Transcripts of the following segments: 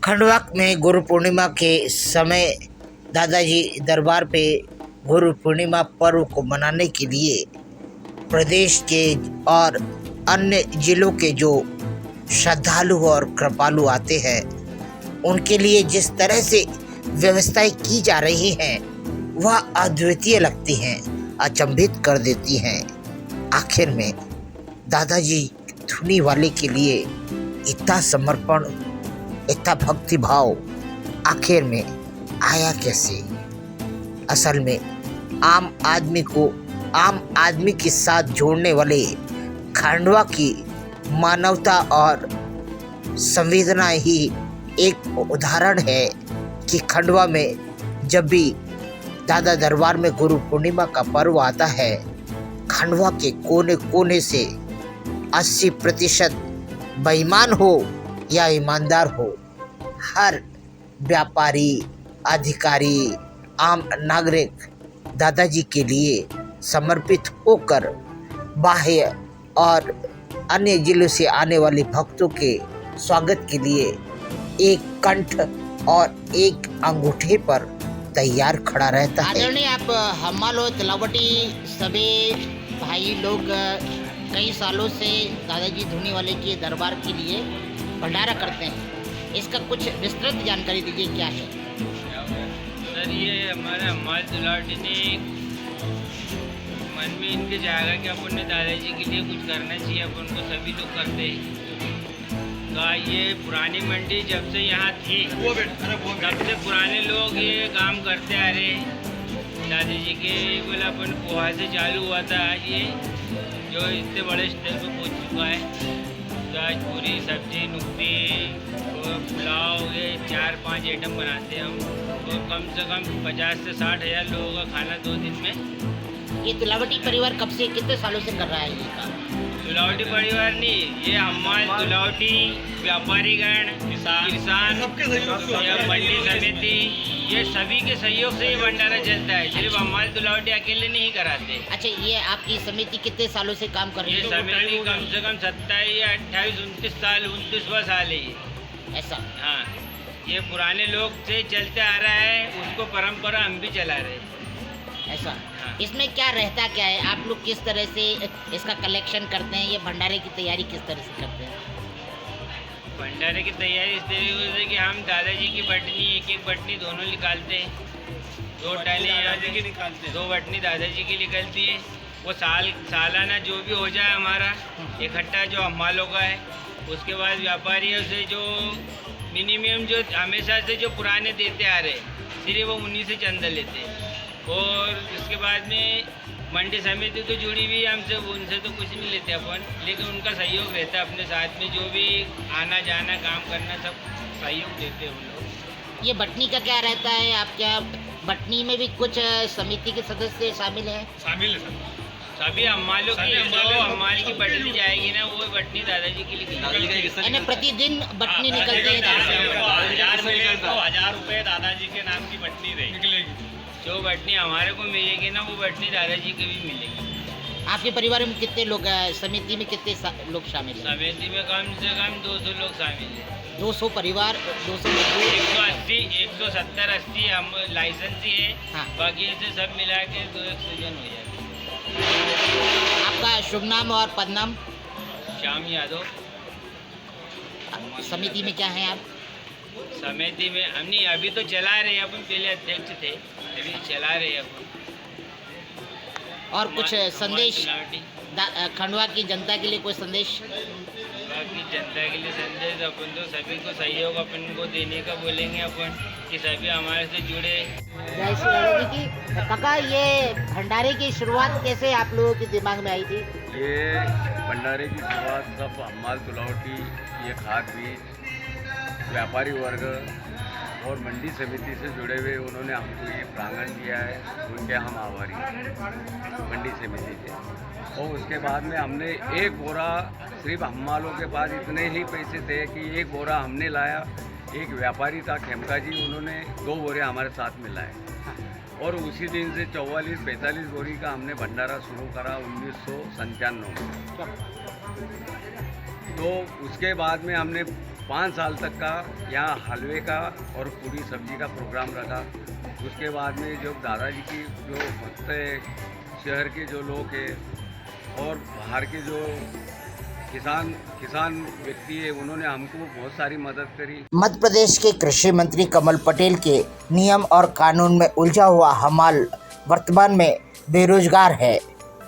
खंडवा में गुरु पूर्णिमा के समय दादाजी दरबार पे गुरु पूर्णिमा पर्व को मनाने के लिए प्रदेश के और अन्य जिलों के जो श्रद्धालु और कृपालु आते हैं उनके लिए जिस तरह से व्यवस्थाएं की जा रही हैं वह अद्वितीय लगती हैं, अचंभित कर देती हैं। आखिर में दादाजी धुनी वाले के लिए इतना समर्पण, इतना भक्ति भाव आखिर में आया कैसे? असल में आम आदमी के साथ जोड़ने वाले खंडवा की मानवता और संवेदना ही एक उदाहरण है कि खंडवा में जब भी दादा दरबार में गुरु पूर्णिमा का पर्व आता है, खंडवा के कोने कोने से 80% बेईमान हो या ईमानदार हो, हर व्यापारी, अधिकारी, आम नागरिक दादाजी के लिए समर्पित होकर बाह्य और अन्य जिलों से आने वाले भक्तों के स्वागत के लिए एक कंठ और एक अंगूठे पर तैयार खड़ा रहता है। आदरणीय आप हमाल और तलावटी सभी भाई लोग कई सालों से दादाजी धुनी वाले के दरबार के लिए भंडारा करते हैं, इसका कुछ विस्तृत जानकारी दीजिए, क्या है? सर, ये हमारे हमाल तलावटी ने मन में इनके जाएगा कि अपन ने दादाजी के लिए कुछ करना चाहिए, अपन को सभी लोग करते हैं। तो ये पुरानी मंडी जब से यहाँ थी तब से पुराने लोग ये काम करते आ रहे। दादाजी के बोला अपन पोहा से चालू हुआ था, आज ये जो इतने बड़े स्तर पर पहुँच चुका है। तो आज पूरी सब्जी, नुक्ती, पुलाव, ये 4-5 आइटम बनाते हैं हम, और कम से कम 50 से 60 हज़ार लोगों का खाना 2 दिन में। ये तुलावटी परिवार कब से, कितने सालों से कर रहा है ये काम? तुलावटी परिवार नहीं, ये हमारे तुलावटी व्यापारीगण, किसान या मंडी समिति, ये सभी के सहयोग से ये भंडारा चलता है। सिर्फ हमारे तुलावटी अकेले नहीं कराते। अच्छा, ये आपकी समिति कितने सालों से काम कर रही है? ये समिति कम से कम 27 या 28, 29 साल, 29वां साल है ये। ऐसा? हाँ, ये पुराने लोग से चलते आ रहा है, उसको परंपरा हम भी चला रहे हैं। ऐसा? हाँ। इसमें क्या रहता क्या है? आप लोग किस तरह से इसका कलेक्शन करते हैं? ये भंडारे की तैयारी किस तरह से करते हैं? भंडारे की तैयारी इस तरीके से कि हम दादाजी की बटनी, एक बटनी दोनों निकालते हैं, 2 टाली दादाजी की निकालते हैं, 2 बटनी दादाजी की निकलती है। वो सालाना जो भी हो जाए हमारा इकट्ठा जो हमालों का है, उसके बाद व्यापारियों से जो मिनिमम जो हमेशा से जो पुराने देते आ रहे, सिर्फ वो उन्हीं से चंदा लेते हैं। और उसके बाद में मंडी समिति तो जुड़ी हुई है हमसे, उनसे तो कुछ नहीं लेते अपन, लेकिन उनका सहयोग रहता है अपने साथ में, जो भी आना जाना काम करना सब सहयोग देते हैं उन लोग। ये बटनी का क्या रहता है? आप क्या बटनी में भी कुछ समिति के सदस्य शामिल हैं? शामिल है सभी हमालों की, जो हमारी की बटनी जाएगी ना, वो बटनी दादाजी के लिए यानी प्रतिदिन बटनी निकलती है? 1000 रुपये दादाजी के नाम की बटनी निकलेगी। जो बटनी हमारे को मिलेगी ना, वो बटनी दादाजी को भी मिलेगी। आपके परिवार में कितने लोग हैं? समिति में कितने लोग शामिल हैं? समिति में कम से कम 200 लोग शामिल हैं। 200 परिवार, 200 मजदूर? 180, 170, 80 हम लाइसेंस ही है। हाँ। बाकी ऐसे सब मिला के 200 जन हो जाए। आपका शुभ नाम और पदनाम? श्याम यादव। समिति में क्या है आप? समिति में हम नहीं, अभी तो चला रहे हैं अपन, पहले अध्यक्ष थे, अभी चला रहे हैं अपन। और कुछ संदेश तुलावटी खंडवा की जनता के लिए कोई संदेश? बाकी जनता के लिए संदेश अपन तो सभी को सहयोग अपन को देने का बोलेंगे अपन, कि सभी हमारे से जुड़े। जय श्री राम जी की। काका, ये भंडारे की शुरुआत कैसे आप लोगों के दिमाग में आई थी? ये भंडारे की शुरुआत सब हमाल तुलावटी, ये खाद बीज, व्यापारी वर्ग और मंडी समिति से जुड़े हुए उन्होंने हमको ये प्रांगण दिया है, उनके हम आभारी हैं मंडी समिति से। और उसके बाद में हमने एक बोरा, सिर्फ हमालों के पास इतने ही पैसे थे कि एक बोरा हमने लाया, एक व्यापारी था खेमका जी, उन्होंने 2 बोरे हमारे साथ में लाए, और उसी दिन से 44-45 बोरी का हमने भंडारा शुरू करा 1997 में। तो उसके बाद में हमने 5 साल तक का यहाँ हलवे का और पूरी सब्जी का प्रोग्राम रखा। उसके बाद में जो दादाजी की जो भक्त शहर के जो लोग हैं और बाहर के जो किसान व्यक्ति है, उन्होंने हमको बहुत सारी मदद करी। मध्य प्रदेश के कृषि मंत्री कमल पटेल के नियम और कानून में उलझा हुआ हमाल वर्तमान में बेरोजगार है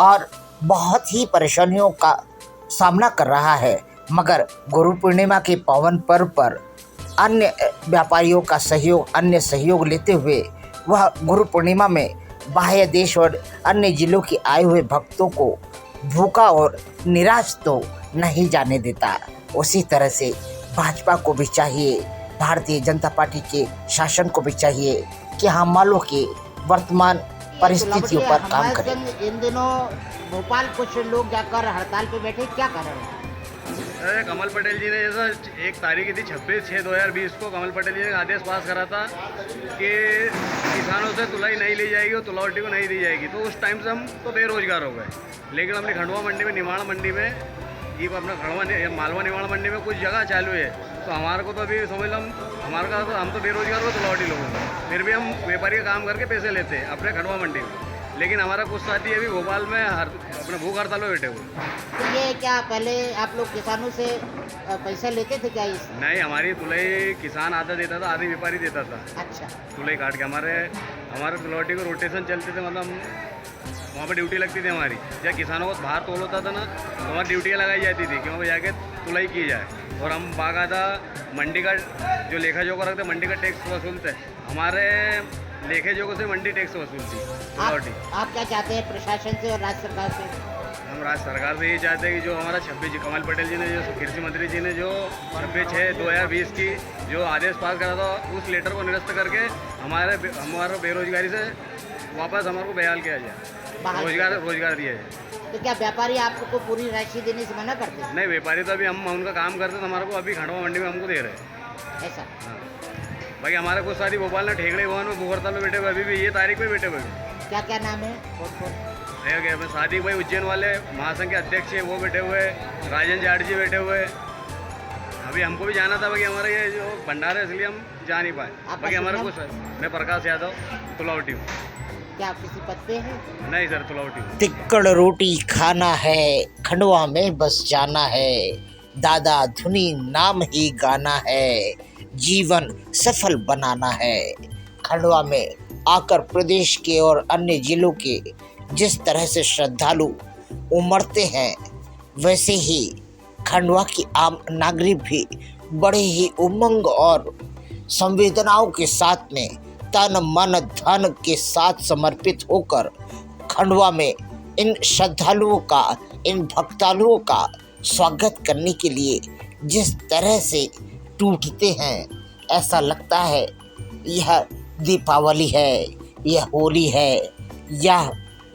और बहुत ही परेशानियों का सामना कर रहा है, मगर गुरु पूर्णिमा के पावन पर्व पर अन्य व्यापारियों का अन्य सहयोग लेते हुए वह गुरु पूर्णिमा में बाह्य देश और अन्य जिलों के आए हुए भक्तों को भूखा और निराश तो नहीं जाने देता। उसी तरह से भाजपा को भी चाहिए, भारतीय जनता पार्टी के शासन को भी चाहिए कि हमालों के वर्तमान परिस्थितियों पर काम करें। इन दिनों भोपाल कुछ लोग जाकर हड़ताल पे बैठे, क्या कारण है? अरे कमल पटेल जी ने जैसा एक तारीख थी 26/6/2020 को कमल पटेल जी ने आदेश पास करा था कि किसानों से तुलाई नहीं ली जाएगी और तुलावटी को नहीं दी जाएगी, तो उस टाइम से हम तो बेरोजगार हो गए। लेकिन अपनी खंडवा मंडी में, निमाड़ मंडी में, ये अपना मालवा निमाड़ मंडी में कुछ जगह चालू है, तो हमारे को तो अभी समझ लो हमारे का तो हम तो बेरोजगार हो तुलावटी लोगों को, फिर भी हम व्यापारी का काम करके पैसे लेते हैं अपने खंडवा मंडी में। लेकिन हमारा कुछ साथी अभी भोपाल में अपने भूख हड़ताल में बैठे हुए। तो ये क्या पहले आप लोग किसानों से पैसा लेते थे क्या? इस नहीं, हमारी तुलाई किसान आधा देता था, आधी व्यापारी देता था। अच्छा, तुलाई काट के हमारे तुलावटी को रोटेशन चलते थे, मतलब वहाँ पे ड्यूटी लगती थी हमारी। जब किसानों को बाहर तोल होता था ना, तो वहाँ ड्यूटियाँ लगाई जाती थी क्योंकि जाके तुलाई की जाए। और हम बाकायदा मंडी का जो लेखा जोखा रखते, मंडी का टैक्स वसूलते। हमारे लेखे जोखों से मंडी टैक्स वसूलती तुलावटी। आप क्या चाहते हैं प्रशासन से और राज्य सरकार से? हम राज्य सरकार से ये चाहते हैं कि जो हमारा 26 कमल पटेल जी ने, जो कृषि मंत्री जी ने जो 26/6/2020 की जो आदेश पास करा था, उस लेटर को निरस्त करके हमारे बेरोजगारी से वापस हमारे को बहाल किया जाए, रोजगार दिया जाए। तो क्या व्यापारी आपको पूरी राशि देने से मना करते हैं? नहीं, व्यापारी तो अभी हम उनका काम करते तो हमारे को अभी खंडवा मंडी में हमको दे रहे हैं ऐसा। हाँ। बाकी हमारे कुछ साथी भोपाल में ठेकड़े भवन में भूख हड़ताल में बैठे हुए, अभी भी ये तारीख में बैठे हुए। क्या क्या नाम है? अपने सादिक भाई उज्जैन वाले महासंघ के अध्यक्ष है, वो बैठे हुए, राजन जाट जी बैठे हुए। अभी हमको भी जाना था, बाकी हमारा ये जो भंडारा है इसलिए हम जा नहीं पाए। बाकी हमारे कुछ, मैं प्रकाश यादव, तुलावटी हूँ। क्या आप किसी पद पे हैं? नहीं सर, तुलावटी हूँ। तिक्कड़ रोटी खाना है, खंडवा में बस जाना है, दादा धुनी नाम ही गाना है, जीवन सफल बनाना है। खंडवा में आकर प्रदेश के और अन्य जिलों के जिस तरह से श्रद्धालु उमड़ते हैं, वैसे ही खंडवा की आम नागरिक भी बड़े ही उमंग और संवेदनाओं के साथ में तन मन धन के साथ समर्पित होकर खंडवा में इन श्रद्धालुओं का, इन भक्तालुओं का स्वागत करने के लिए जिस तरह से टूटते हैं, ऐसा लगता है यह दीपावली है, यह होली है,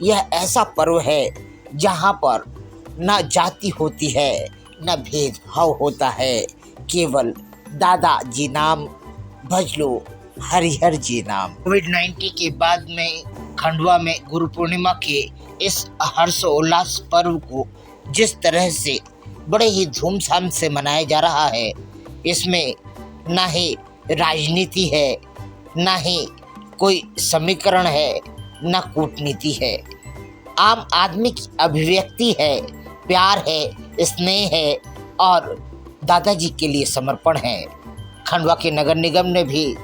यह ऐसा पर्व है जहाँ पर न जाति होती है, न भेदभाव होता है, केवल दादा जी नाम भज लो, हरिहर जी नाम। कोविड-19 के बाद में खंडवा में गुरु पूर्णिमा के इस हर्षोल्लास पर्व को जिस तरह से बड़े ही धूमधाम से मनाया जा रहा है, इसमें ना ही राजनीति है, ना ही कोई समीकरण है, ना कूटनीति है। आम आदमी की अभिव्यक्ति है, प्यार है, स्नेह है और दादाजी के लिए समर्पण है। खंडवा के नगर निगम ने भी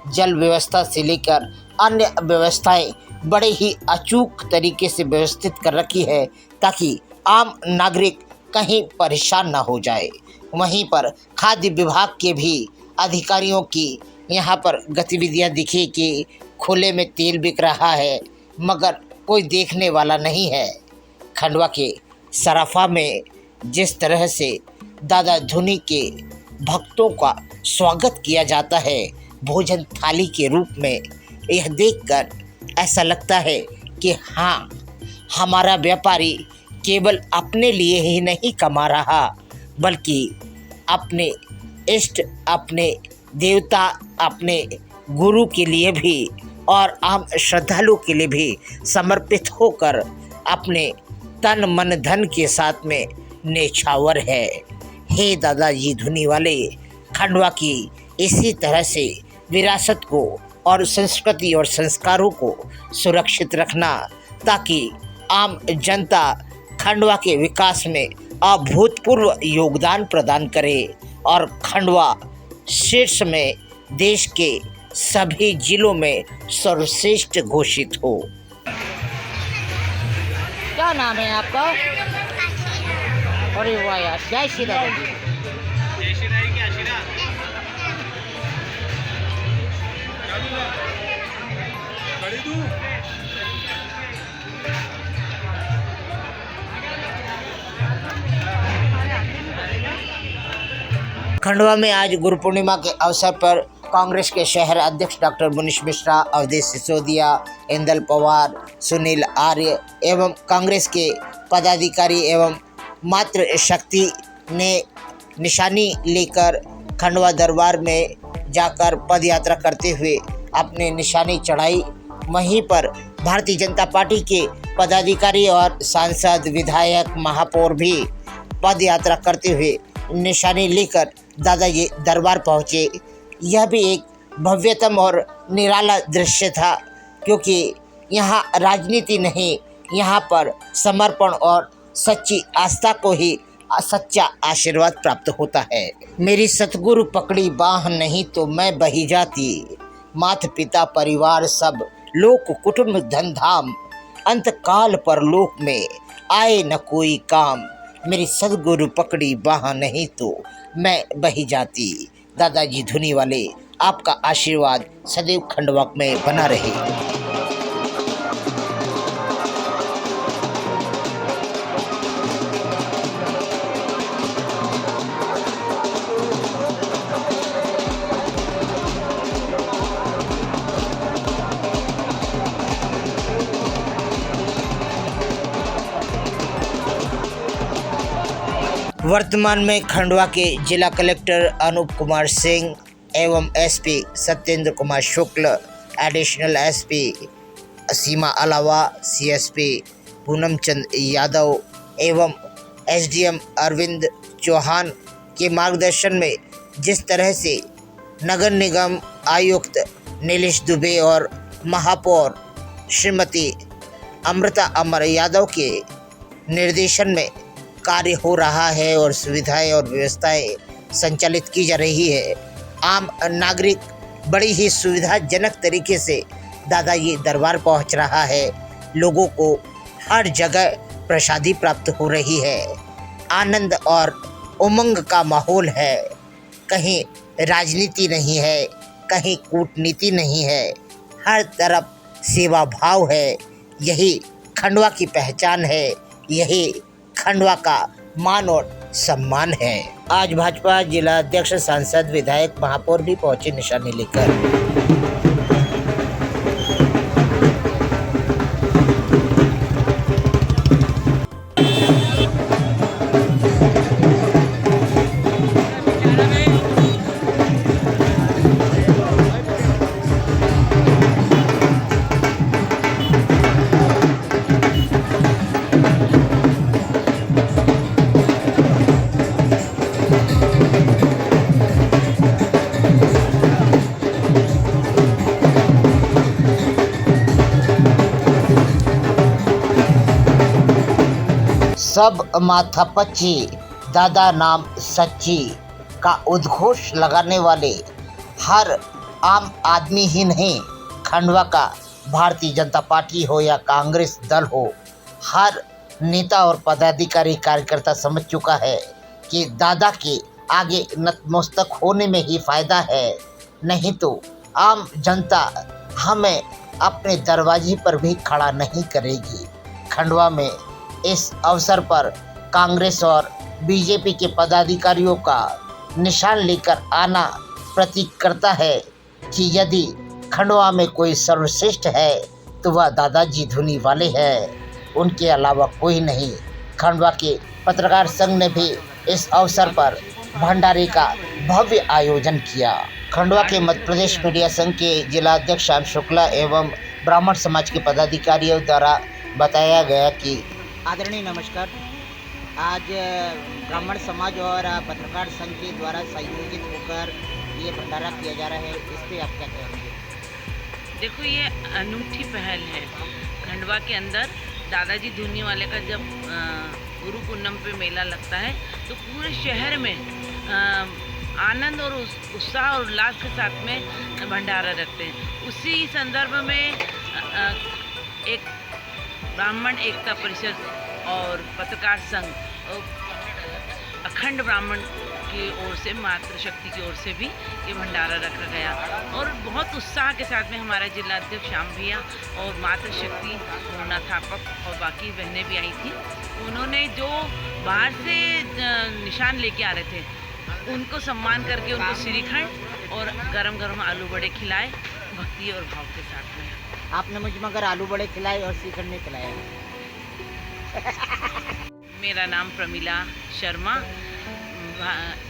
जल व्यवस्था से लेकर अन्य व्यवस्थाएं बड़े ही अचूक तरीके से व्यवस्थित कर रखी है ताकि आम नागरिक कहीं परेशान ना हो जाए। वहीं पर खाद्य विभाग के भी अधिकारियों की यहाँ पर गतिविधियाँ दिखी कि खुले में तेल बिक रहा है, मगर कोई देखने वाला नहीं है। खंडवा के सराफा में जिस तरह से दादा धुनी के भक्तों का स्वागत किया जाता है भोजन थाली के रूप में, यह देखकर ऐसा लगता है कि हाँ, हमारा व्यापारी केवल अपने लिए ही नहीं कमा रहा, बल्कि अपने इष्ट, अपने देवता, अपने गुरु के लिए भी और आम श्रद्धालु के लिए भी समर्पित होकर अपने तन मन धन के साथ में नेछावर है। हे दादाजी धुनी वाले, खंडवा की इसी तरह से विरासत को और संस्कृति और संस्कारों को सुरक्षित रखना, ताकि आम जनता खंडवा के विकास में अभूतपूर्व योगदान प्रदान करे और खंडवा शीर्ष में देश के सभी जिलों में सर्वश्रेष्ठ घोषित हो। क्या नाम है आपका? अरे वाह यार, जय श्री राम जी। खंडवा में आज गुरु पूर्णिमा के अवसर पर कांग्रेस के शहर अध्यक्ष डॉक्टर मुनीश मिश्रा, अवधेश सिसोदिया, इंदल पवार, सुनील आर्य एवं कांग्रेस के पदाधिकारी एवं मातृ शक्ति ने निशानी लेकर खंडवा दरबार में जाकर पद यात्रा करते हुए अपने निशानी चढ़ाई। वहीं पर भारतीय जनता पार्टी के पदाधिकारी और सांसद, विधायक, महापौर भी पद यात्रा करते हुए निशानी लेकर दादाजी दरबार पहुँचे। यह भी एक भव्यतम और निराला दृश्य था, क्योंकि यहाँ राजनीति नहीं, यहाँ पर समर्पण और सच्ची आस्था को ही सच्चा आशीर्वाद प्राप्त होता है। मेरी सतगुरु पकड़ी बाह नहीं तो मैं बही जाती, माता पिता परिवार सब लोक कुटुंब धन धाम, अंत काल पर लोक में आए न कोई काम, मेरी सदगुरु पकड़ी बाह नहीं तो मैं बही जाती। दादाजी धुनी वाले, आपका आशीर्वाद सदैव खंडवा में बना रहे। वर्तमान में खंडवा के जिला कलेक्टर अनूप कुमार सिंह एवं SP Satyendra Kumar Shukla, additional SP सीमा अलावा, सीएसपी पूनम चंद यादव एवं एसडीएम अरविंद चौहान के मार्गदर्शन में जिस तरह से नगर निगम आयुक्त नीलेश दुबे और महापौर श्रीमती अमृता अमर यादव के निर्देशन में कार्य हो रहा है और सुविधाएं और व्यवस्थाएं संचालित की जा रही है, आम नागरिक बड़ी ही सुविधाजनक तरीके से दादाजी दरबार पहुंच रहा है। लोगों को हर जगह प्रसादी प्राप्त हो रही है, आनंद और उमंग का माहौल है। कहीं राजनीति नहीं है, कहीं कूटनीति नहीं है, हर तरफ सेवा भाव है। यही खंडवा की पहचान है, यही खंडवा का मान और सम्मान है। आज भाजपा जिला अध्यक्ष, सांसद, विधायक, महापौर भी पहुंचे निशानी लेकर। सब माथा पच्ची, दादा नाम सच्ची का उद्घोष लगाने वाले हर आम आदमी ही नहीं, खंडवा का भारतीय जनता पार्टी हो या कांग्रेस दल हो, हर नेता और पदाधिकारी कार्यकर्ता समझ चुका है कि दादा के आगे नतमस्तक होने में ही फायदा है, नहीं तो आम जनता हमें अपने दरवाजे पर भी खड़ा नहीं करेगी। खंडवा में इस अवसर पर कांग्रेस और बीजेपी के पदाधिकारियों का निशान लेकर आना प्रतीक करता है कि यदि खंडवा में कोई सर्वश्रेष्ठ है तो वह दादाजी धुनी वाले हैं, उनके अलावा कोई नहीं। खंडवा के पत्रकार संघ ने भी इस अवसर पर भंडारे का भव्य आयोजन किया। खंडवा के मध्य प्रदेश मीडिया संघ के जिला अध्यक्ष श्याम शुक्ला एवं ब्राह्मण समाज के पदाधिकारियों द्वारा बताया गया कि आदरणीय नमस्कार। आज ब्राह्मण समाज और पत्रकार संघ के द्वारा संयोजित होकर ये भंडारा किया जा रहा है, इस पे आप क्या कहेंगे? देखो, ये अनूठी पहल है। खंडवा के अंदर दादाजी धूनीवाले का जब गुरु पूर्णिमा पे मेला लगता है तो पूरे शहर में आनंद और उत्साह और उल्लास के साथ में भंडारा रखते हैं। उसी संदर्भ में एक ब्राह्मण एकता परिषद और पत्रकार संघ और अखंड ब्राह्मण की ओर से, मातृशक्ति की ओर से भी ये भंडारा रखा गया और बहुत उत्साह के साथ में हमारा जिला अध्यक्ष श्याम भैया और मातृशक्ति मोना थापक और बाकी बहनें भी आई थी। उन्होंने जो बाहर से निशान लेके आ रहे थे उनको सम्मान करके उनको श्रीखंड और गरम गरम आलू बड़े खिलाए, भक्ति और भाव के साथ में। आपने मुझे मगर आलू बड़े खिलाए और श्रीखंड नहीं खिलाया। मेरा नाम प्रमिला शर्मा,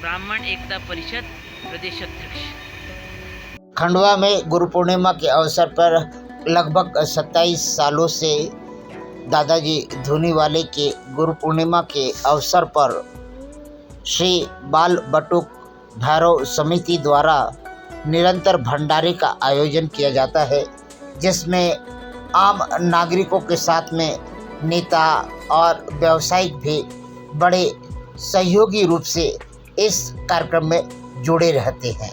ब्राह्मण एकता परिषद प्रदेश अध्यक्ष। खंडवा में गुरु पूर्णिमा के अवसर पर लगभग 27 सालों से दादाजी धूनीवाले के गुरु पूर्णिमा के अवसर पर श्री बाल बटुक भैरव समिति द्वारा निरंतर भंडारे का आयोजन किया जाता है, जिसमें आम नागरिकों के साथ में नेता और व्यावसायिक भी बड़े सहयोगी रूप से इस कार्यक्रम में जुड़े रहते हैं।